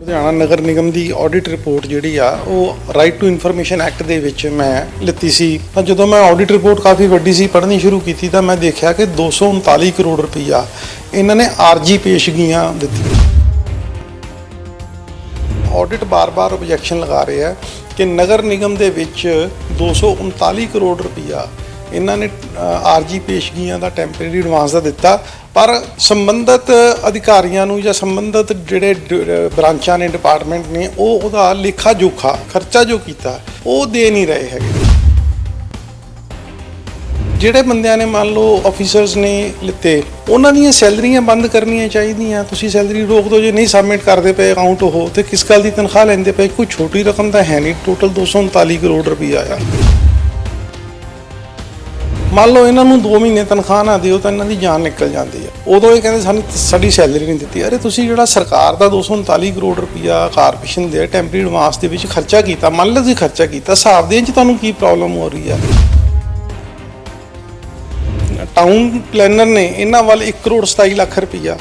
ਲੁਧਿਆਣਾ ਨਗਰ ਨਿਗਮ ਦੀ audit report ਜਿਹੜੀ ਆ ਉਹ ਰਾਈਟ ਟੂ ਇਨਫੋਰਮੇਸ਼ਨ ਐਕਟ ਦੇ ਵਿੱਚ ਮੈਂ ਲਿੱਤੀ ਸੀ। ਤਾਂ ਜਦੋਂ ਮੈਂ ਆਡਿਟ ਰਿਪੋਰਟ ਕਾਫੀ ਵੱਡੀ ਸੀ ਪੜ੍ਹਨੀ ਸ਼ੁਰੂ ਕੀਤੀ ਤਾਂ ਮੈਂ ਦੇਖਿਆ ਕਿ 239 ਕਰੋੜ ਰੁਪਈਆ ਇਹਨਾਂ ਨੇ ਆਰਜੀ ਪੇਸ਼ਗੀਆਂ ਦਿੱਤੀਆਂ। ਆਡਿਟ ਬਾਰ-ਬਾਰ ਆਬਜੈਕਸ਼ਨ ਲਗਾ ਰਹੇ ਆ ਕਿ ਨਗਰ ਨਿਗਮ ਦੇ ਵਿੱਚ 239 ਕਰੋੜ ਰੁਪਈਆ ਇਹਨਾਂ ਨੇ ਆਰਜੀ ਪੇਸ਼ਗੀਆਂ ਦਾ ਟੈਂਪਰੇਰੀ ਐਡਵਾਂਸ ਦਾ ਦਿੱਤਾ, ਪਰ ਸੰਬੰਧਿਤ ਅਧਿਕਾਰੀਆਂ ਨੂੰ ਜਾਂ ਸੰਬੰਧਿਤ ਜਿਹੜੇ ਬ੍ਰਾਂਚਾਂ ਨੇ, ਡਿਪਾਰਟਮੈਂਟ ਨੇ, ਉਹ ਉਹਦਾ ਲੇਖਾ ਜੋਖਾ ਖਰਚਾ ਜੋ ਕੀਤਾ ਉਹ ਦੇ ਨਹੀਂ ਰਹੇ ਹੈਗੇ। ਜਿਹੜੇ ਬੰਦਿਆਂ ਨੇ ਮੰਨ ਲਓ ਆਫੀਸਰਸ ਨੇ ਲਿੱਤੇ, ਉਹਨਾਂ ਦੀਆਂ ਸੈਲਰੀਆਂ ਬੰਦ ਕਰਨੀਆਂ ਚਾਹੀਦੀਆਂ। ਤੁਸੀਂ ਸੈਲਰੀ ਰੋਕ ਦਿਓ, ਜੇ ਨਹੀਂ ਸਬਮਿਟ ਕਰਦੇ ਪਏ ਅਕਾਊਂਟ ਉਹ, ਤੇ ਕਿਸ ਗੱਲ ਦੀ ਤਨਖਾਹ ਲੈਂਦੇ ਪਏ? ਕੋਈ ਛੋਟੀ ਰਕਮ ਤਾਂ ਹੈ ਨਹੀਂ। ਟੋਟਲ 239 ਕਰੋੜ ਰੁਪਈਆ ਆ। ਮੰਨ ਲਓ ਇਹਨਾਂ ਨੂੰ 2 ਮਹੀਨੇ ਤਨਖਾਹ ਨਾ ਦਿਓ ਤਾਂ ਇਹਨਾਂ ਦੀ ਜਾਨ ਨਿਕਲ ਜਾਂਦੀ ਹੈ। ਉਦੋਂ ਇਹ ਕਹਿੰਦੇ ਸਾਨੂੰ ਸਾਡੀ ਸੈਲਰੀ ਨਹੀਂ ਦਿੱਤੀ। ਅਰੇ ਤੁਸੀਂ ਜਿਹੜਾ ਸਰਕਾਰ ਦਾ 239 ਕਰੋੜ ਰੁਪਈਆ ਕਾਰਪੋਰੇਸ਼ਨ ਦੇ ਟੈਂਪਰੇਰੀ ਐਡਵਾਂਸ ਦੇ ਵਿੱਚ ਖਰਚਾ ਕੀਤਾ, ਮੰਨ ਲਓ ਤੁਸੀਂ ਖਰਚਾ ਕੀਤਾ, ਹਿਸਾਬ ਦੇਣ 'ਚ ਤੁਹਾਨੂੰ ਕੀ ਪ੍ਰੋਬਲਮ ਹੋ ਰਹੀ ਆ? ਟਾਊਨ ਪਲੈਨਰ ਨੇ ਇਹਨਾਂ ਵੱਲ 1 ਕਰੋੜ 27 ਲੱਖ ਰੁਪਈਆ,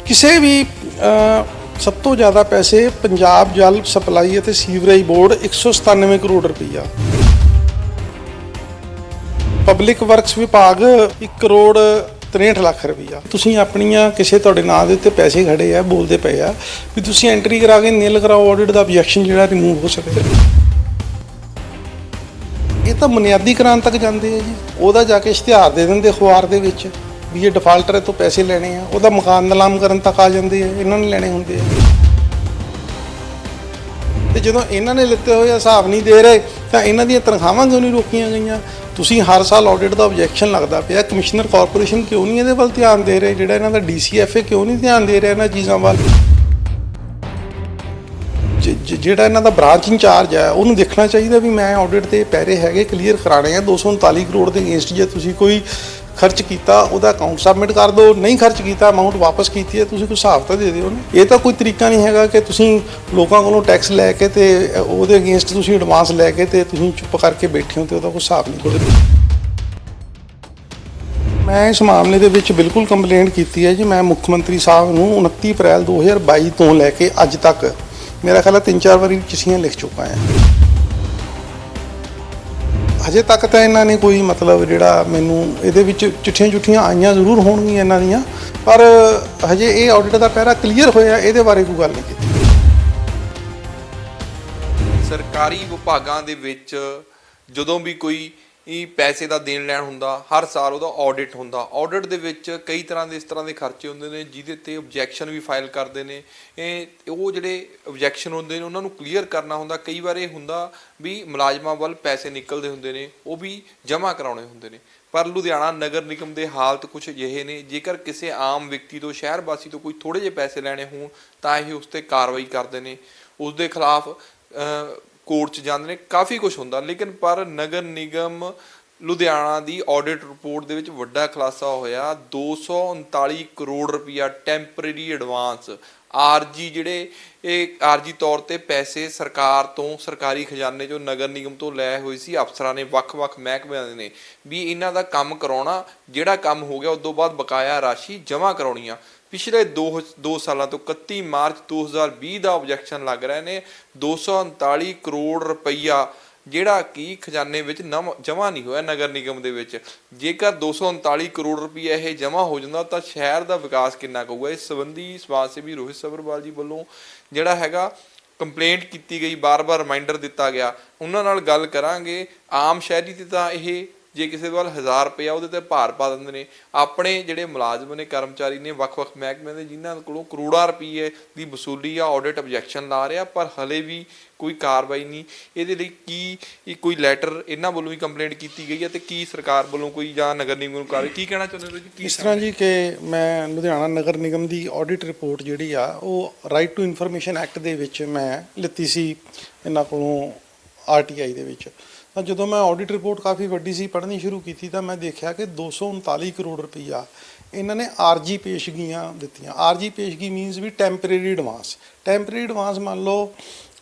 ਕਿਸੇ ਵੀ ਸਭ ਤੋਂ ਜ਼ਿਆਦਾ ਪੈਸੇ ਪੰਜਾਬ ਜਲ ਸਪਲਾਈ ਅਤੇ ਸੀਵਰੇਜ ਬੋਰਡ 197 ਕਰੋੜ ਰੁਪਈਆ, ਪਬਲਿਕ ਵਰਕਸ ਵਿਭਾਗ 1 ਕਰੋੜ 63 ਲੱਖ ਰੁਪਈਆ। ਤੁਸੀਂ ਆਪਣੀਆਂ ਕਿਸੇ ਤੁਹਾਡੇ ਨਾਂ ਦੇ ਉੱਤੇ ਪੈਸੇ ਖੜੇ ਆ, ਬੋਲਦੇ ਪਏ ਆ ਵੀ ਤੁਸੀਂ ਐਂਟਰੀ ਕਰਾ ਕੇ ਨਿਲ ਕਰਾਓ, ਆਡਿਟ ਦਾ ਆਬਜੈਕਸ਼ਨ ਜਿਹੜਾ ਰਿਮੂਵ ਹੋ ਸਕੇ। ਇਹ ਤਾਂ ਬੁਨਿਆਦੀਕਰਨ ਤੱਕ ਜਾਂਦੇ ਆ ਜੀ। ਉਹਦਾ ਜਾ ਕੇ ਇਸ਼ਤਿਹਾਰ ਦੇ ਦਿੰਦੇ ਅਖਬਾਰ ਦੇ ਵਿੱਚ ਵੀ ਇਹ ਡਿਫਾਲਟਰ ਤੋਂ ਪੈਸੇ ਲੈਣੇ ਆ, ਉਹਦਾ ਮਕਾਨ ਨਿਲਾਮ ਕਰਨ ਤੱਕ ਆ ਜਾਂਦੇ ਆ, ਇਹਨਾਂ ਨੇ ਲੈਣੇ ਹੁੰਦੇ ਆ। ਤੇ ਜਦੋਂ ਇਹਨਾਂ ਨੇ ਲਿੱਤੇ ਹੋਏ ਹਿਸਾਬ ਨਹੀਂ ਦੇ ਰਹੇ ਤਾਂ ਇਹਨਾਂ ਦੀਆਂ ਤਨਖਾਹਾਂ ਕਿਉਂ ਨਹੀਂ ਰੋਕੀਆਂ ਗਈਆਂ? ਤੁਸੀਂ ਹਰ ਸਾਲ ਆਡਿਟ ਦਾ ਆਬਜੈਕਸ਼ਨ ਲੱਗਦਾ ਪਿਆ, ਕਮਿਸ਼ਨਰ ਕਾਰਪੋਰੇਸ਼ਨ ਕਿਉਂ ਨਹੀਂ ਇਹਦੇ ਵੱਲ ਧਿਆਨ ਦੇ ਰਹੇ? ਜਿਹੜਾ ਇਹਨਾਂ ਦਾ DCFA ਕਿਉਂ ਨਹੀਂ ਧਿਆਨ ਦੇ ਰਿਹਾ ਇਹਨਾਂ ਚੀਜ਼ਾਂ ਵੱਲ? ਜਿਹੜਾ ਇਹਨਾਂ ਦਾ ਬ੍ਰਾਂਚ ਇੰਚਾਰਜ ਹੈ ਉਹਨੂੰ ਦੇਖਣਾ ਚਾਹੀਦਾ ਵੀ ਮੈਂ ਆਡਿਟ ਦੇ ਪੈਰੇ ਹੈਗੇ, ਕਲੀਅਰ ਕਰਾਣੇ ਆ। 239 ਕਰੋੜ ਦੇ ਅਗੇਂਸਟ ਜੇ ਤੁਸੀਂ ਕੋਈ ਖਰਚ ਕੀਤਾ ਉਹਦਾ ਅਕਾਊਂਟ ਸਬਮਿਟ ਕਰ ਦਿਓ, ਨਹੀਂ ਖਰਚ ਕੀਤਾ ਅਮਾਊਂਟ ਵਾਪਸ ਕੀਤੀ ਹੈ, ਤੁਸੀਂ ਕੋਈ ਹਿਸਾਬ ਤਾਂ ਦੇ ਦਿਓ ਨਾ। ਇਹ ਤਾਂ ਕੋਈ ਤਰੀਕਾ ਨਹੀਂ ਹੈਗਾ ਕਿ ਤੁਸੀਂ ਲੋਕਾਂ ਕੋਲੋਂ ਟੈਕਸ ਲੈ ਕੇ ਤੇ ਉਹਦੇ ਅਗੇਂਸਟ ਤੁਸੀਂ ਐਡਵਾਂਸ ਲੈ ਕੇ ਤੇ ਤੁਸੀਂ ਚੁੱਪ ਕਰਕੇ ਬੈਠੇ ਹੋ ਤੇ ਉਹਦਾ ਕੋਈ ਹਿਸਾਬ ਨਹੀਂ ਕਰੋ। ਮੈਂ ਇਸ ਮਾਮਲੇ ਦੇ ਵਿੱਚ ਬਿਲਕੁਲ ਕੰਪਲੇਂਟ ਕੀਤੀ ਹੈ ਜੀ। ਮੈਂ ਮੁੱਖ ਮੰਤਰੀ ਸਾਹਿਬ ਨੂੰ 29 ਅਪ੍ਰੈਲ 2022 ਤੋਂ ਲੈ ਕੇ ਅੱਜ ਤੱਕ ਮੇਰਾ ਖਿਆਲ 3-4 ਵਾਰੀ ਚਿੱਠੀਆਂ ਲਿਖ ਚੁੱਕਾ ਹਾਂ। ਅਜੇ ਤੱਕ ਤਾਂ ਇਹਨਾਂ ਨੇ ਕੋਈ ਮਤਲਬ ਜਿਹੜਾ ਮੈਨੂੰ ਇਹਦੇ ਵਿੱਚ ਚਿੱਠੀਆਂ ਆਈਆਂ ਜ਼ਰੂਰ ਹੋਣਗੀਆਂ ਇਹਨਾਂ ਦੀਆਂ, ਪਰ ਹਜੇ ਇਹ ਆਡਿਟ ਦਾ ਪੈਰਾ ਕਲੀਅਰ ਹੋਇਆ ਇਹਦੇ ਬਾਰੇ ਕੋਈ ਗੱਲ ਨਹੀਂ ਕੀਤੀ। ਸਰਕਾਰੀ ਵਿਭਾਗਾਂ ਦੇ ਵਿੱਚ ਜਦੋਂ ਵੀ ਕੋਈ ਪੈਸੇ ਦਾ ਦੇਣ ਲੈਣ ਹੁੰਦਾ, ਹਰ ਸਾਲ ਉਹਦਾ ਆਡਿਟ ਹੁੰਦਾ। ਆਡਿਟ ਦੇ ਵਿੱਚ ਕਈ ਤਰ੍ਹਾਂ ਦੇ ਇਸ ਤਰ੍ਹਾਂ ਦੇ ਖਰਚੇ ਹੁੰਦੇ ਨੇ ਜਿਹਦੇ ਤੇ ਆਬਜੈਕਸ਼ਨ ਵੀ ਫਾਈਲ ਕਰਦੇ ਨੇ। ਉਹ ਜਿਹੜੇ ਆਬਜੈਕਸ਼ਨ ਹੁੰਦੇ ਨੇ ਉਹਨਾਂ ਨੂੰ ਕਲੀਅਰ ਕਰਨਾ ਹੁੰਦਾ। ਕਈ ਵਾਰ ਇਹ ਹੁੰਦਾ ਵੀ ਮੁਲਾਜ਼ਮਾਂ ਵੱਲ ਪੈਸੇ ਨਿਕਲਦੇ ਹੁੰਦੇ ਨੇ, ਉਹ ਵੀ ਜਮ੍ਹਾਂ ਕਰਾਉਣੇ ਹੁੰਦੇ ਨੇ। ਪਰ ਲੁਧਿਆਣਾ ਨਗਰ ਨਿਗਮ ਦੇ ਹਾਲਤ ਕੁਛ ਅਜਿਹੇ ਨੇ, ਜੇਕਰ ਕਿਸੇ ਆਮ ਵਿਅਕਤੀ ਤੋਂ, ਸ਼ਹਿਰ ਵਾਸੀ ਤੋਂ ਕੋਈ ਥੋੜ੍ਹੇ ਜਿਹੇ ਪੈਸੇ ਲੈਣੇ ਹੋਣ ਤਾਂ ਇਹ ਉਸ 'ਤੇ ਕਾਰਵਾਈ ਕਰਦੇ ਨੇ, ਉਸ ਦੇ ਖਿਲਾਫ ਕੋਰਟ 'ਚ ਜਾਂਦੇ ਨੇ, ਕਾਫੀ ਕੁਝ ਹੁੰਦਾ। ਲੇਕਿਨ ਪਰ ਨਗਰ ਨਿਗਮ ਲੁਧਿਆਣਾ ਦੀ ਆਡਿਟ ਰਿਪੋਰਟ ਦੇ ਵਿੱਚ ਵੱਡਾ ਖੁਲਾਸਾ ਹੋਇਆ। 239 ਕਰੋੜ ਰੁਪਈਆ ਟੈਂਪਰੇਰੀ ਐਡਵਾਂਸ ਆਰਜੀ, ਜਿਹੜੇ ਇਹ ਆਰਜੀ ਤੌਰ ਤੇ ਪੈਸੇ ਸਰਕਾਰ ਤੋਂ, ਸਰਕਾਰੀ ਖਜ਼ਾਨੇ 'ਚੋਂ, ਨਗਰ ਨਿਗਮ ਤੋਂ ਲੈ ਹੋਏ ਸੀ ਅਫਸਰਾਂ ਨੇ, ਵੱਖ-ਵੱਖ ਮਹਿਕਮਿਆਂ ਦੇ ਨੇ, ਵੀ ਇਹਨਾਂ ਦਾ ਕੰਮ ਕਰਾਉਣਾ। ਜਿਹੜਾ ਕੰਮ ਹੋ ਗਿਆ ਉਸ ਤੋਂ ਬਾਅਦ ਬਕਾਇਆ ਰਾਸ਼ੀ ਜਮ੍ਹਾਂ ਕਰਾਉਣੀਆਂ। ਪਿਛਲੇ 2 ਸਾਲਾਂ ਤੋਂ 31 ਮਾਰਚ 2020 ਦਾ ਆਬਜੈਕਸ਼ਨ ਲੱਗ ਰਹੇ ਨੇ। 239 ਕਰੋੜ ਰੁਪਈਆ ਜਿਹੜਾ ਕਿ ਖਜ਼ਾਨੇ ਵਿੱਚ ਜਮ੍ਹਾਂ ਨਹੀਂ ਹੋਇਆ ਨਗਰ ਨਿਗਮ ਦੇ ਵਿੱਚ। ਜੇਕਰ 239 ਕਰੋੜ ਰੁਪਈਆ ਇਹ ਜਮ੍ਹਾਂ ਹੋ ਜਾਂਦਾ ਤਾਂ ਸ਼ਹਿਰ ਦਾ ਵਿਕਾਸ ਕਿੰਨਾ ਕੁ ਹੋਊਗਾ? ਇਸ ਸੰਬੰਧੀ ਸਮਾਜ ਸੇਵੀ ਰੋਹਿਤ ਸਬਰਵਾਲ ਜੀ ਵੱਲੋਂ ਜਿਹੜਾ ਹੈਗਾ ਕੰਪਲੇਂਟ ਕੀਤੀ ਗਈ, ਬਾਰ-ਬਾਰ ਰਿਮਾਈਂਡਰ ਦਿੱਤਾ ਗਿਆ। ਉਹਨਾਂ ਨਾਲ ਗੱਲ ਕਰਾਂਗੇ। ਆਮ ਸ਼ਹਿਰੀ ਤੇ ਤਾਂ ਇਹ ਜੇ ਕਿਸੇ ਵੱਲ 1000 ਰੁਪਇਆ ਉਹਦੇ 'ਤੇ ਭਾਰ ਪਾ ਦਿੰਦੇ ਨੇ। ਆਪਣੇ ਜਿਹੜੇ ਮੁਲਾਜ਼ਮ ਨੇ, ਕਰਮਚਾਰੀ ਨੇ ਵੱਖ-ਵੱਖ ਮਹਿਕਮਿਆਂ ਦੇ, ਜਿਨ੍ਹਾਂ ਕੋਲੋਂ ਕਰੋੜਾਂ ਰੁਪਏ ਦੀ ਵਸੂਲੀ ਆ, ਆਡਿਟ ਆਬਜੈਕਸ਼ਨ ਲਾ ਰਿਹਾ, ਪਰ ਹਲੇ ਵੀ ਕੋਈ ਕਾਰਵਾਈ ਨਹੀਂ। ਇਹਦੇ ਲਈ ਕੀ ਕੋਈ ਲੈਟਰ ਇਹਨਾਂ ਵੱਲੋਂ ਵੀ ਕੰਪਲੇਂਟ ਕੀਤੀ ਗਈ ਹੈ ਤੇ ਕੀ ਸਰਕਾਰ ਵੱਲੋਂ ਕੋਈ ਜਾਂ ਨਗਰ ਨਿਗਮ ਨੂੰ ਕਾਰਵਾਈ ਕੀ ਕਹਿਣਾ ਚਾਹੁੰਦੇ ਹੋ ਜੀ? ਇਸ ਤਰ੍ਹਾਂ ਜੀ ਕਿ ਮੈਂ ਲੁਧਿਆਣਾ ਨਗਰ ਨਿਗਮ ਦੀ ਆਡਿਟ ਰਿਪੋਰਟ ਜਿਹੜੀ ਆ ਉਹ ਰਾਈਟ ਟੂ ਇਨਫੋਰਮੇਸ਼ਨ ਐਕਟ ਦੇ ਵਿੱਚ ਮੈਂ ਲਿੱਤੀ ਸੀ ਇਹਨਾਂ ਕੋਲੋਂ, RTI ਦੇ ਵਿੱਚ। ਤਾਂ ਜਦੋਂ ਮੈਂ ਆਡਿਟ ਰਿਪੋਰਟ ਕਾਫੀ ਵੱਡੀ ਸੀ ਪੜ੍ਹਨੀ ਸ਼ੁਰੂ ਕੀਤੀ ਤਾਂ ਮੈਂ ਦੇਖਿਆ ਕਿ 239 ਕਰੋੜ ਰੁਪਈਆ ਇਹਨਾਂ ਨੇ ਆਰਜੀ ਪੇਸ਼ਗੀਆਂ ਦਿੱਤੀਆਂ। ਆਰਜੀ ਪੇਸ਼ਗੀ ਮੀਨਸ ਵੀ ਟੈਂਪਰੇਰੀ ਐਡਵਾਂਸ। ਟੈਂਪਰੇਰੀ ਐਡਵਾਂਸ ਮੰਨ ਲਓ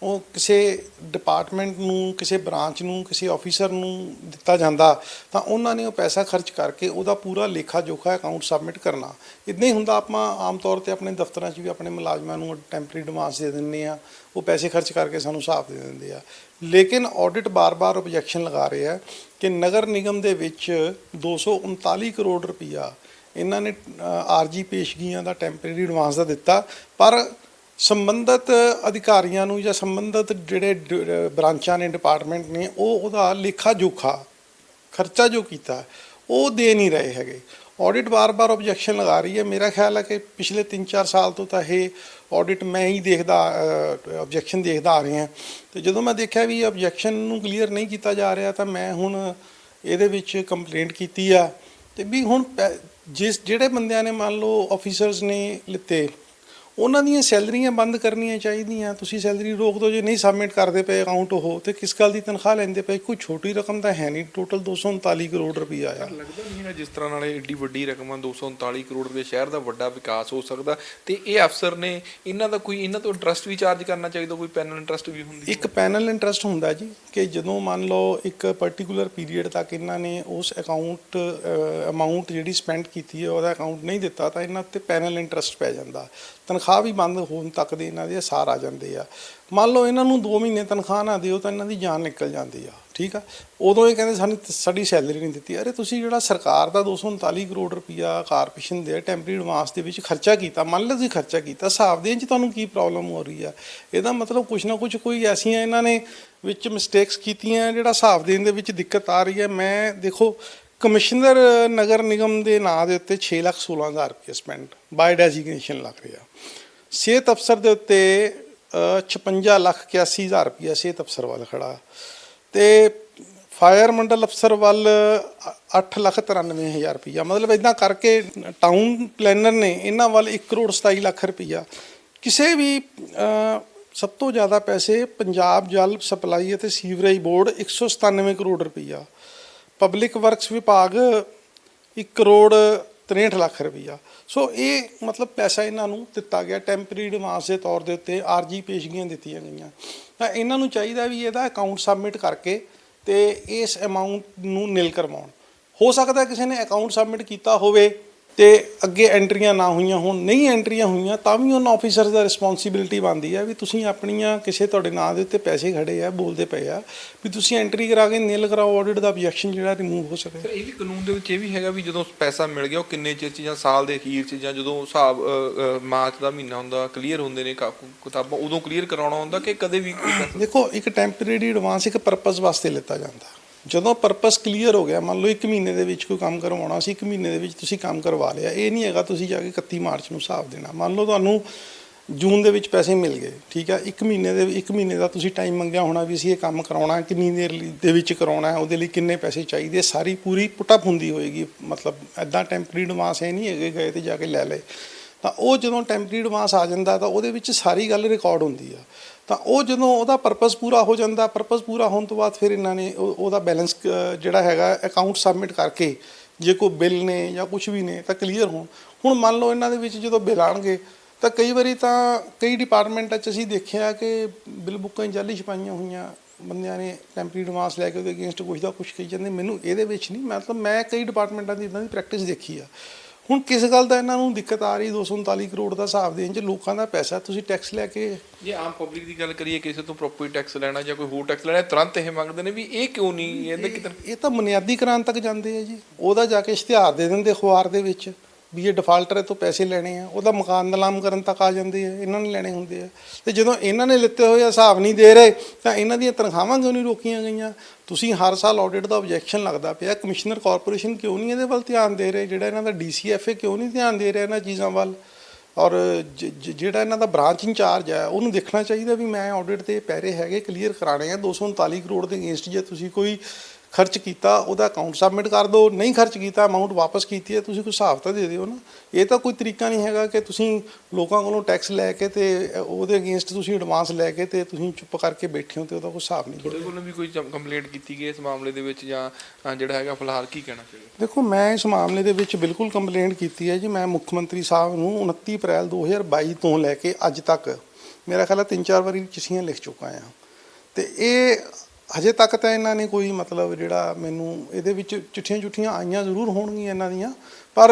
ਉਹ ਕਿਸੇ ਡਿਪਾਰਟਮੈਂਟ ਨੂੰ, ਕਿਸੇ ਬ੍ਰਾਂਚ ਨੂੰ, ਕਿਸੇ ਆਫੀਸਰ ਨੂੰ ਦਿੱਤਾ ਜਾਂਦਾ ਤਾਂ ਉਹਨਾਂ ਨੇ ਉਹ ਪੈਸਾ ਖਰਚ ਕਰਕੇ ਉਹਦਾ ਪੂਰਾ ਲੇਖਾ ਜੋਖਾ ਅਕਾਊਂਟ ਸਬਮਿਟ ਕਰਨਾ। ਇੱਦਾਂ ਹੀ ਹੁੰਦਾ, ਆਪਾਂ ਆਮ ਤੌਰ ਤੇ ਆਪਣੇ ਦਫ਼ਤਰਾਂ 'ਚ ਵੀ ਆਪਣੇ ਮੁਲਾਜ਼ਮਾਂ ਨੂੰ ਟੈਂਪਰੇਰੀ ਐਡਵਾਂਸ ਦੇ ਦਿੰਦੇ ਆ, ਉਹ ਪੈਸੇ ਖਰਚ ਕਰਕੇ ਸਾਨੂੰ ਹਿਸਾਬ ਦੇ ਦਿੰਦੇ ਆ। ਲੇਕਿਨ ਆਡਿਟ ਬਾਰ-ਬਾਰ ਓਬਜੈਕਸ਼ਨ ਲਗਾ ਰਹੇ ਆ ਕਿ ਨਗਰ ਨਿਗਮ ਦੇ ਵਿੱਚ 239 ਕਰੋੜ ਰੁਪਈਆ ਇਹਨਾਂ ਨੇ ਆਰਜੀ ਪੇਸ਼ਗੀਆਂ ਦਾ ਟੈਂਪਰੇਰੀ ਐਡਵਾਂਸ ਦਾ ਦਿੱਤਾ, ਪਰ ਸੰਬੰਧਿਤ ਅਧਿਕਾਰੀਆਂ ਨੂੰ ਜਾਂ ਸੰਬੰਧਿਤ ਜਿਹੜੇ ਬ੍ਰਾਂਚਾਂ ਨੇ, ਡਿਪਾਰਟਮੈਂਟ ਨੇ, ਉਹ ਉਹਦਾ ਲੇਖਾ ਜੋਖਾ ਖਰਚਾ ਜੋ ਕੀਤਾ ਉਹ ਦੇ ਨਹੀਂ ਰਹੇ ਹੈਗੇ। ਆਡਿਟ ਬਾਰ-ਬਾਰ ਓਬਜੈਕਸ਼ਨ ਲਗਾ ਰਹੀ ਹੈ। ਮੇਰਾ ਖਿਆਲ ਹੈ ਕਿ ਪਿਛਲੇ 3-4 ਸਾਲ ਤੋਂ ਤਾਂ ਇਹ ਆਡਿਟ ਮੈਂ ਹੀ ਓਬਜੈਕਸ਼ਨ ਦੇਖਦਾ ਆ ਰਿਹਾ, ਤੇ ਜਦੋਂ ਮੈਂ ਦੇਖਿਆ ਵੀ ਓਬਜੈਕਸ਼ਨ ਨੂੰ ਕਲੀਅਰ ਨਹੀਂ ਕੀਤਾ ਜਾ ਰਿਹਾ ਤਾਂ ਮੈਂ ਹੁਣ ਇਹਦੇ ਵਿੱਚ ਕੰਪਲੇਂਟ ਕੀਤੀ ਆ। ਤੇ ਵੀ ਹੁਣ ਜਿਹੜੇ ਬੰਦਿਆਂ ਨੇ ਮੰਨ ਲਓ ਆਫੀਸਰਸ ਨੇ ਲਿੱਤੇ, ਉਹਨਾਂ ਦੀਆਂ ਸੈਲਰੀਆਂ ਬੰਦ ਕਰਨੀਆਂ ਚਾਹੀਦੀਆਂ। ਤੁਸੀਂ ਸੈਲਰੀ ਰੋਕ ਦਿਓ ਜੇ ਨਹੀਂ ਸਬਮਿਟ ਕਰਦੇ ਪਏ ਅਕਾਊਂਟ, ਉਹ ਤੇ ਕਿਸ ਗੱਲ ਦੀ ਤਨਖਾਹ ਲੈਂਦੇ ਪਏ? ਕੋਈ ਛੋਟੀ ਰਕਮ ਤਾਂ ਹੈ ਨਹੀਂ, ਟੋਟਲ 239 ਕਰੋੜ ਰੁਪਈਆ ਆ। ਲੱਗਦਾ ਨਹੀਂ ਹੈ ਜਿਸ ਤਰ੍ਹਾਂ ਨਾਲ ਏਡੀ ਵੱਡੀ ਰਕਮਾਂ 239 ਕਰੋੜ ਰੁਪਏ, ਸ਼ਹਿਰ ਦਾ ਵੱਡਾ ਵਿਕਾਸ ਹੋ ਸਕਦਾ, ਤੇ ਇਹ ਅਫਸਰ ਨੇ ਇਹਨਾਂ ਦਾ ਇਹਨਾਂ ਤੋਂ ਇੰਟਰਸਟ ਵੀ ਚਾਰਜ ਕਰਨਾ ਚਾਹੀਦਾ, ਕੋਈ ਪੈਨਲ ਇੰਟਰਸਟ ਵੀ ਹੁੰਦੀ? ਇੱਕ ਪੈਨਲ ਇੰਟਰਸਟ ਹੁੰਦਾ ਜੀ, ਕਿ ਜਦੋਂ ਮੰਨ ਲਓ ਇੱਕ ਪਰਟੀਕੂਲਰ ਪੀਰੀਅਡ ਤੱਕ ਇਹਨਾਂ ਨੇ ਉਸ ਅਮਾਊਂਟ ਜਿਹੜੀ ਸਪੈਂਡ ਕੀਤੀ ਹੈ ਉਹਦਾ ਅਕਾਊਂਟ ਨਹੀਂ ਦਿੱਤਾ ਤਾਂ ਇਹਨਾਂ 'ਤੇ ਪੈਨਲ ਇੰਟਰਸਟ ਪੈ ਜਾਂਦਾ। ਤਨਖਾਹ ਵੀ ਬੰਦ ਹੋਣ ਤੱਕ ਦੇ ਇਹਨਾਂ ਦੇ ਅਸਾਰ ਆ ਜਾਂਦੇ ਆ। ਮੰਨ ਲਓ ਇਹਨਾਂ ਨੂੰ 2 ਮਹੀਨੇ ਤਨਖਾਹ ਨਾ ਦਿਓ ਤਾਂ ਇਹਨਾਂ ਦੀ ਜਾਨ ਨਿਕਲ ਜਾਂਦੀ ਆ, ਠੀਕ ਆ। ਉਦੋਂ ਇਹ ਕਹਿੰਦੇ ਸਾਡੀ ਸੈਲਰੀ ਨਹੀਂ ਦਿੱਤੀ। ਅਰੇ ਤੁਸੀਂ ਜਿਹੜਾ ਸਰਕਾਰ ਦਾ 239 ਕਰੋੜ ਰੁਪਈਆ ਕਾਰਪੋਰੇਸ਼ਨ ਦੇ ਟੈਂਪਰੇਰੀ ਐਡਵਾਂਸ ਦੇ ਵਿੱਚ ਖਰਚਾ ਕੀਤਾ, ਮੰਨ ਲਓ ਤੁਸੀਂ ਖਰਚਾ ਕੀਤਾ, ਹਿਸਾਬ ਦੇਣ 'ਚ ਤੁਹਾਨੂੰ ਕੀ ਪ੍ਰੋਬਲਮ ਹੋ ਰਹੀ ਆ? ਇਹਦਾ ਮਤਲਬ ਕੁਛ ਨਾ ਕੁਛ ਕੋਈ ਐਸੀਆਂ ਇਹਨਾਂ ਨੇ ਵਿੱਚ ਮਿਸਟੇਕਸ ਕੀਤੀਆਂ ਜਿਹੜਾ ਹਿਸਾਬ ਦੇਣ ਦੇ ਵਿੱਚ ਦਿੱਕਤ ਆ ਰਹੀ ਹੈ। ਮੈਂ ਦੇਖੋ, ਕਮਿਸ਼ਨਰ ਨਗਰ ਨਿਗਮ ਦੇ ਨਾਂ ਦੇ ਉੱਤੇ 6,16,000 ਰੁਪਏ ਸਪੈਂਡ ਬਾਏ ਡੈਜ਼ਿਗਨੇਸ਼ਨ ਲੱਗ ਰਿਹਾ। ਸਿਹਤ ਅਫਸਰ ਦੇ ਉੱਤੇ 56,81,000 ਰੁਪਇਆ ਸਿਹਤ ਅਫਸਰ ਵੱਲ ਖੜਾ, ਤੇ ਫਾਇਰ ਮੰਡਲ ਅਫਸਰ ਵੱਲ 8,93,000 ਰੁਪਇਆ। ਮਤਲਬ ਇੱਦਾਂ ਕਰਕੇ ਟਾਊਨ ਪਲੈਨਰ ਨੇ ਇਹਨਾਂ ਵੱਲ 1,27,00,000 ਰੁਪਇਆ। ਕਿਸੇ ਵੀ ਸਭ ਤੋਂ ਜ਼ਿਆਦਾ ਪੈਸੇ ਪੰਜਾਬ ਜਲ ਸਪਲਾਈ ਅਤੇ ਸੀਵਰੇਜ ਬੋਰਡ 197 ਕਰੋੜ ਰੁਪਇਆ, ਪਬਲਿਕ ਵਰਕਸ ਵਿਭਾਗ 1,63,00,000 ਰੁਪਇਆ। ਸੋ ਇਹ ਮਤਲਬ ਪੈਸਾ ਇਹਨਾਂ ਨੂੰ ਦਿੱਤਾ ਗਿਆ ਟੈਂਪਰੇਰੀ ਐਡਵਾਂਸ ਦੇ ਤੌਰ ਦੇ ਉੱਤੇ, ਆਰਜੀ ਪੇਸ਼ਗੀਆਂ ਦਿੱਤੀਆਂ ਗਈਆਂ। ਤਾਂ ਇਹਨਾਂ ਨੂੰ ਚਾਹੀਦਾ ਵੀ ਇਹਦਾ ਅਕਾਊਂਟ ਸਬਮਿਟ ਕਰਕੇ ਤੇ ਇਸ ਅਮਾਊਂਟ ਨੂੰ ਨਿਲ ਕਰਵਾਉਣ। ਹੋ ਸਕਦਾ ਕਿਸੇ ਨੇ ਅਕਾਊਂਟ ਸਬਮਿਟ ਕੀਤਾ ਹੋਵੇ ਤੇ ਅੱਗੇ ਐਂਟਰੀਆਂ ਨਾ ਹੋਈਆਂ ਹੋਣ, ਨਹੀਂ ਐਂਟਰੀਆਂ ਹੋਈਆਂ ਤਾਂ ਵੀ ਉਹਨਾਂ ਆਫੀਸਰ ਦਾ ਰਿਸਪੌਂਸਿਬਿਲਿਟੀ ਬਣਦੀ ਹੈ ਵੀ ਤੁਸੀਂ ਆਪਣੀਆਂ ਕਿਸੇ ਤੁਹਾਡੇ ਨਾਂ ਦੇ ਉੱਤੇ ਪੈਸੇ ਖੜੇ ਆ, ਬੋਲਦੇ ਪਏ ਆ, ਵੀ ਤੁਸੀਂ ਐਂਟਰੀ ਕਰਾ ਕੇ ਨਿਲ ਕਰਾਓ, ਆਡਿਟ ਦਾ ਓਬਜੈਕਸ਼ਨ ਜਿਹੜਾ ਰਿਮੂਵ ਹੋ ਸਕੇ। ਸਰ, ਇਹ ਵੀ ਕਾਨੂੰਨ ਦੇ ਵਿੱਚ ਇਹ ਵੀ ਹੈਗਾ ਵੀ ਜਦੋਂ ਪੈਸਾ ਮਿਲ ਗਿਆ ਉਹ ਕਿੰਨੇ ਚਿਰ 'ਚ ਜਾਂ ਸਾਲ ਦੇ ਅਖੀਰ 'ਚ ਜਾਂ ਜਦੋਂ ਹਿਸਾਬ ਮਾਰਚ ਦਾ ਮਹੀਨਾ ਹੁੰਦਾ, ਕਲੀਅਰ ਹੁੰਦੇ ਨੇ ਕਿਤਾਬਾਂ, ਉਦੋਂ ਕਲੀਅਰ ਕਰਾਉਣਾ ਹੁੰਦਾ ਕਿ ਕਦੇ ਵੀ? ਦੇਖੋ, ਇੱਕ ਟੈਂਪਰੇਰੀ ਐਡਵਾਂਸ ਇੱਕ ਪਰਪਸ ਵਾਸਤੇ ਲਿੱਤਾ ਜਾਂਦਾ। ਜਦੋਂ ਪਰਪਸ ਕਲੀਅਰ ਹੋ ਗਿਆ, ਮੰਨ ਲਓ 1 ਮਹੀਨੇ ਦੇ ਵਿੱਚ ਕੋਈ ਕੰਮ ਕਰਵਾਉਣਾ ਸੀ, 1 ਮਹੀਨੇ ਦੇ ਵਿੱਚ ਤੁਸੀਂ ਕੰਮ ਕਰਵਾ ਲਿਆ, ਇਹ ਨਹੀਂ ਹੈਗਾ ਤੁਸੀਂ ਜਾ ਕੇ 31 ਮਾਰਚ ਨੂੰ ਹਿਸਾਬ ਦੇਣਾ। ਮੰਨ ਲਓ ਤੁਹਾਨੂੰ ਜੂਨ ਦੇ ਵਿੱਚ ਪੈਸੇ ਮਿਲ ਗਏ, ਠੀਕ ਹੈ, 1 ਮਹੀਨੇ ਦਾ ਤੁਸੀਂ ਟਾਈਮ ਮੰਗਿਆ ਹੋਣਾ ਵੀ ਅਸੀਂ ਇਹ ਕੰਮ ਕਰਾਉਣਾ, ਕਿੰਨੀ ਦੇਰ ਦੇ ਵਿੱਚ ਕਰਾਉਣਾ ਹੈ, ਉਹਦੇ ਲਈ ਕਿੰਨੇ ਪੈਸੇ ਚਾਹੀਦੇ, ਸਾਰੀ ਪੂਰੀ ਪੁੱਟਅਪ ਹੁੰਦੀ ਹੋਏਗੀ। ਮਤਲਬ ਇੱਦਾਂ ਟੈਂਪਰੇਰੀ ਐਡਵਾਂਸ ਇਹ ਨਹੀਂ ਹੈਗੇ ਗਏ ਤੇ ਜਾ ਕੇ ਲੈ ਲਏ। ਤਾਂ ਉਹ ਜਦੋਂ ਟੈਂਪਰੇਰੀ ਐਡਵਾਂਸ ਆ ਜਾਂਦਾ ਤਾਂ ਉਹਦੇ ਵਿੱਚ ਸਾਰੀ ਗੱਲ ਰਿਕਾਰਡ ਹੁੰਦੀ ਆ। ਤਾਂ ਉਹ ਜਦੋਂ ਉਹਦਾ ਪਰਪਸ ਪੂਰਾ ਹੋ ਜਾਂਦਾ, ਪਰਪਸ ਪੂਰਾ ਹੋਣ ਤੋਂ ਬਾਅਦ ਫਿਰ ਇਹਨਾਂ ਨੇ ਉਹਦਾ ਬੈਲੈਂਸ ਜਿਹੜਾ ਹੈਗਾ ਅਕਾਊਂਟ ਸਬਮਿਟ ਕਰਕੇ, ਜੇ ਕੋਈ ਬਿੱਲ ਨੇ ਜਾਂ ਕੁਝ ਵੀ ਨੇ ਤਾਂ ਕਲੀਅਰ ਹੋਣ। ਹੁਣ ਮੰਨ ਲਓ ਇਹਨਾਂ ਦੇ ਵਿੱਚ ਜਦੋਂ ਬਿੱਲ ਆਉਣਗੇ ਤਾਂ ਕਈ ਵਾਰੀ ਤਾਂ ਕਈ ਡਿਪਾਰਟਮੈਂਟਾਂ 'ਚ ਅਸੀਂ ਦੇਖਿਆ ਕਿ ਬਿੱਲ ਬੁੱਕਾਂ ਜਾਲੀ ਛਪਾਈਆਂ ਹੋਈਆਂ, ਬੰਦਿਆਂ ਨੇ ਟੈਂਪਰੇਰੀ ਐਡਵਾਂਸ ਲੈ ਕੇ ਉਹਦੇ ਅਗੇਂਸਟ ਕੁਛ ਦਾ ਕੁਛ ਕਹੀ ਜਾਂਦੇ। ਮੈਨੂੰ ਇਹਦੇ ਵਿੱਚ ਨਹੀਂ, ਮਤਲਬ ਮੈਂ ਕਈ ਡਿਪਾਰਟਮੈਂਟਾਂ ਦੀ ਇੱਦਾਂ ਦੀ ਪ੍ਰੈਕਟਿਸ ਦੇਖੀ ਆ। ਹੁਣ ਕਿਸ ਗੱਲ ਦਾ ਇਹਨਾਂ ਨੂੰ ਦਿੱਕਤ ਆ ਰਹੀ? 239 ਕਰੋੜ ਦਾ ਹਿਸਾਬ ਦੇਣ 'ਚ ਲੋਕਾਂ ਦਾ ਪੈਸਾ, ਤੁਸੀਂ ਟੈਕਸ ਲੈ ਕੇ, ਜੇ ਆਮ ਪਬਲਿਕ ਦੀ ਗੱਲ ਕਰੀਏ, ਕਿਸੇ ਤੋਂ ਪ੍ਰੋਪਰਟੀ ਟੈਕਸ ਲੈਣਾ ਜਾਂ ਕੋਈ ਹੋਰ ਟੈਕਸ ਲੈਣਾ, ਤੁਰੰਤ ਇਹ ਮੰਗਦੇ ਨੇ ਵੀ ਇਹ ਕਿਉਂ ਨਹੀਂ, ਇਹਦੇ ਕਿਤੇ ਇਹ ਤਾਂ ਬੁਨਿਆਦੀ ਕਰਾਉਣ ਤੱਕ ਜਾਂਦੇ ਆ ਜੀ। ਉਹਦਾ ਜਾ ਕੇ ਇਸ਼ਤਿਹਾਰ ਦੇ ਦਿੰਦੇ ਅਖਬਾਰ ਦੇ ਵਿੱਚ ਵੀ ਇਹ ਡਿਫਾਲਟਰ ਹੈ ਤੋਂ ਪੈਸੇ ਲੈਣੇ ਆ, ਉਹਦਾ ਮਕਾਨ ਨਿਲਾਮ ਕਰਨ ਤੱਕ ਆ ਜਾਂਦੇ ਆ, ਇਹਨਾਂ ਨੇ ਲੈਣੇ ਹੁੰਦੇ ਆ। ਤੇ ਜਦੋਂ ਇਹਨਾਂ ਨੇ ਲਿੱਤੇ ਹੋਏ ਹਿਸਾਬ ਨਹੀਂ ਦੇ ਰਹੇ ਤਾਂ ਇਹਨਾਂ ਦੀਆਂ ਤਨਖਾਹਾਂ ਕਿਉਂ ਨਹੀਂ ਰੋਕੀਆਂ ਗਈਆਂ? ਤੁਸੀਂ ਹਰ ਸਾਲ ਆਡਿਟ ਦਾ ਓਬਜੈਕਸ਼ਨ ਲੱਗਦਾ ਪਿਆ, ਕਮਿਸ਼ਨਰ ਕਾਰਪੋਰੇਸ਼ਨ ਕਿਉਂ ਨਹੀਂ ਇਹਦੇ ਵੱਲ ਧਿਆਨ ਦੇ ਰਹੇ? ਜਿਹੜਾ ਇਹਨਾਂ ਦਾ DCFA ਕਿਉਂ ਨਹੀਂ ਧਿਆਨ ਦੇ ਰਿਹਾ ਇਹਨਾਂ ਚੀਜ਼ਾਂ ਵੱਲ? ਔਰ ਜਿਹੜਾ ਇਹਨਾਂ ਦਾ ਬ੍ਰਾਂਚ ਇੰਚਾਰਜ ਹੈ ਉਹਨੂੰ ਦੇਖਣਾ ਚਾਹੀਦਾ ਵੀ ਮੈਂ ਆਡਿਟ ਦੇ ਪੈਰੇ ਹੈਗੇ, ਕਲੀਅਰ ਕਰਾਣੇ ਆ। 239 ਕਰੋੜ ਦੇ ਅਗੇਂਸਟ ਜੇ ਤੁਸੀਂ ਕੋਈ ਖਰਚ ਕੀਤਾ ਉਹਦਾ ਅਕਾਊਂਟ ਸਬਮਿਟ ਕਰ ਦਿਓ, ਨਹੀਂ ਖਰਚ ਕੀਤਾ ਅਮਾਊਂਟ ਵਾਪਸ ਕੀਤੀ ਹੈ, ਤੁਸੀਂ ਕੋਈ ਹਿਸਾਬ ਤਾਂ ਦੇ ਦਿਓ ਨਾ। ਇਹ ਤਾਂ ਕੋਈ ਤਰੀਕਾ ਨਹੀਂ ਹੈਗਾ ਕਿ ਤੁਸੀਂ ਲੋਕਾਂ ਕੋਲੋਂ ਟੈਕਸ ਲੈ ਕੇ ਤੇ ਉਹਦੇ ਅਗੇਂਸਟ ਤੁਸੀਂ ਐਡਵਾਂਸ ਲੈ ਕੇ ਤੇ ਤੁਸੀਂ ਚੁੱਪ ਕਰਕੇ ਬੈਠੇ ਹੋ ਤੇ ਉਹਦਾ ਕੋਈ ਹਿਸਾਬ ਨਹੀਂ। ਤੁਹਾਡੇ ਵੱਲੋਂ ਵੀ ਕੋਈ ਕੰਪਲੇਂਟ ਕੀਤੀ ਗਈ ਇਸ ਮਾਮਲੇ ਦੇ ਵਿੱਚ ਜਾਂ ਜਿਹੜਾ ਹੈਗਾ ਫਿਲਹਾਲ ਕੀ ਕਹਿਣਾ ਚਾਹੀਦਾ? ਦੇਖੋ, ਮੈਂ ਇਸ ਮਾਮਲੇ ਦੇ ਵਿੱਚ ਬਿਲਕੁਲ ਕੰਪਲੇਂਟ ਕੀਤੀ ਹੈ ਜੀ। ਮੈਂ ਮੁੱਖ ਮੰਤਰੀ ਸਾਹਿਬ ਨੂੰ 29 ਅਪ੍ਰੈਲ 2022 ਤੋਂ ਲੈ ਕੇ ਅੱਜ ਤੱਕ ਮੇਰਾ ਖਿਆਲ ਹੈ 3-4 ਵਾਰੀ ਚਿੱਠੀਆਂ ਲਿਖ ਚੁੱਕਾ ਆ। ਤੇ ਇਹ ਹਜੇ ਤੱਕ ਤਾਂ ਇਹਨਾਂ ਨੇ ਕੋਈ ਮਤਲਬ ਜਿਹੜਾ ਮੈਨੂੰ ਇਹਦੇ ਵਿੱਚ ਚਿੱਠੀਆਂ ਆਈਆਂ ਜ਼ਰੂਰ ਹੋਣਗੀਆਂ ਇਹਨਾਂ ਦੀਆਂ, ਪਰ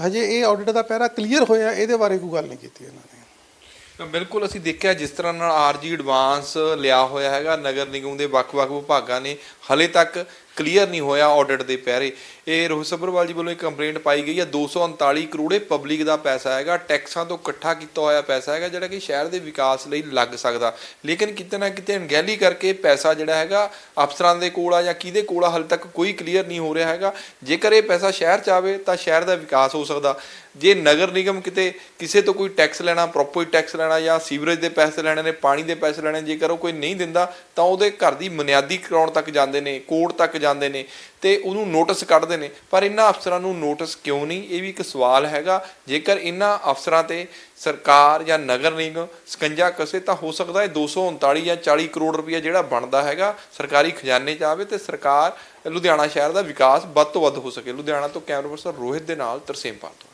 ਹਜੇ ਇਹ ਆਡਿਟ ਦਾ ਪਹਿਰਾ ਕਲੀਅਰ ਹੋਇਆ ਇਹਦੇ ਬਾਰੇ ਕੋਈ ਗੱਲ ਨਹੀਂ ਕੀਤੀ ਇਹਨਾਂ ਨੇ। ਬਿਲਕੁਲ ਅਸੀਂ ਦੇਖਿਆ ਜਿਸ ਤਰ੍ਹਾਂ ਨਾਲ ਆਰਜੀ ਐਡਵਾਂਸ ਲਿਆ ਹੋਇਆ ਹੈਗਾ ਨਗਰ ਨਿਗਮ ਦੇ ਵੱਖ-ਵੱਖ ਵਿਭਾਗਾਂ ਨੇ, ਹਲੇ ਤੱਕ ਕਲੀਅਰ ਨਹੀਂ ਹੋਇਆ ਆਡਿਟ ਦੇ ਪਹਿਰੇ। ਇਹ ਰੋਹਿਤ ਸੱਭਰਵਾਲ ਜੀ ਵੱਲੋਂ ਇੱਕ ਕੰਪਲੇਂਟ ਪਾਈ ਗਈ ਹੈ 239 ਕਰੋੜ ਪਬਲਿਕ ਦਾ ਪੈਸਾ ਹੈਗਾ, ਟੈਕਸਾਂ ਤੋਂ ਇਕੱਠਾ ਕੀਤਾ ਹੋਇਆ ਪੈਸਾ ਹੈਗਾ ਜਿਹੜਾ ਕਿ ਸ਼ਹਿਰ ਦੇ ਵਿਕਾਸ ਲਈ ਲੱਗ ਸਕਦਾ, ਲੇਕਿਨ ਕਿਤੇ ਨਾ ਕਿਤੇ ਅਣਗਹਿਲੀ ਕਰਕੇ ਪੈਸਾ ਜਿਹੜਾ ਹੈਗਾ ਅਫਸਰਾਂ ਦੇ ਕੋਲ ਆ ਜਾਂ ਕਿਹਦੇ ਕੋਲ ਆ ਹਾਲੇ ਤੱਕ ਕੋਈ ਕਲੀਅਰ ਨਹੀਂ ਹੋ ਰਿਹਾ ਹੈਗਾ। ਜੇਕਰ ਇਹ ਪੈਸਾ ਸ਼ਹਿਰ 'ਚ ਆਵੇ ਤਾਂ ਸ਼ਹਿਰ ਦਾ ਵਿਕਾਸ ਹੋ ਸਕਦਾ। ਜੇ ਨਗਰ ਨਿਗਮ ਕਿਤੇ ਕਿਸੇ ਤੋਂ ਕੋਈ ਟੈਕਸ ਲੈਣਾ, ਪ੍ਰੋਪਰਟੀ ਟੈਕਸ ਲੈਣਾ ਜਾਂ ਸੀਵਰੇਜ ਦੇ ਪੈਸੇ ਲੈਣੇ ਨੇ, ਪਾਣੀ ਦੇ ਪੈਸੇ ਲੈਣੇ, ਜੇਕਰ ਉਹ ਕੋਈ ਨਹੀਂ ਦਿੰਦਾ ਤਾਂ ਉਹਦੇ ਘਰ ਦੀ ਬੁਨਿਆਦੀ ਕਰਾਉਣ ਤੱਕ ਜਾਂਦੇ ਨੇ, ਕੋਰਟ ਤੱਕ ਜਾਂਦੇ ਨੇ ਤੇ ਉਹਨੂੰ ਨੋਟਿਸ ਕੱਢਦੇ ਨੇ। ਪਰ ਇਹਨਾਂ ਅਫਸਰਾਂ ਨੂੰ ਨੋਟਿਸ ਕਿਉਂ ਨਹੀਂ, ਇਹ ਵੀ ਇੱਕ ਸਵਾਲ ਹੈਗਾ। ਜੇਕਰ ਇਹਨਾਂ ਅਫਸਰਾਂ ਤੇ ਸਰਕਾਰ ਜਾਂ ਨਗਰ ਨਿਗਮ ਸਕੰਜਾ ਕਸੇ ਤਾਂ ਹੋ ਸਕਦਾ ਹੈ 239 ਜਾਂ 40 ਕਰੋੜ ਰੁਪਈਆ ਜਿਹੜਾ ਬਣਦਾ ਹੈਗਾ ਸਰਕਾਰੀ ਖਜ਼ਾਨੇ 'ਚ ਆਵੇ ਤੇ ਸਰਕਾਰ ਲੁਧਿਆਣਾ ਸ਼ਹਿਰ ਦਾ ਵਿਕਾਸ ਵੱਧ ਤੋਂ ਵੱਧ ਹੋ ਸਕੇ। ਲੁਧਿਆਣਾ ਤੋਂ ਕੈਮਰਾ ਪਰਸਨ ਰੋਹਿਤ ਦੇ ਨਾਲ ਤਰਸੇਮ ਪਾਲ ਤੋਂ।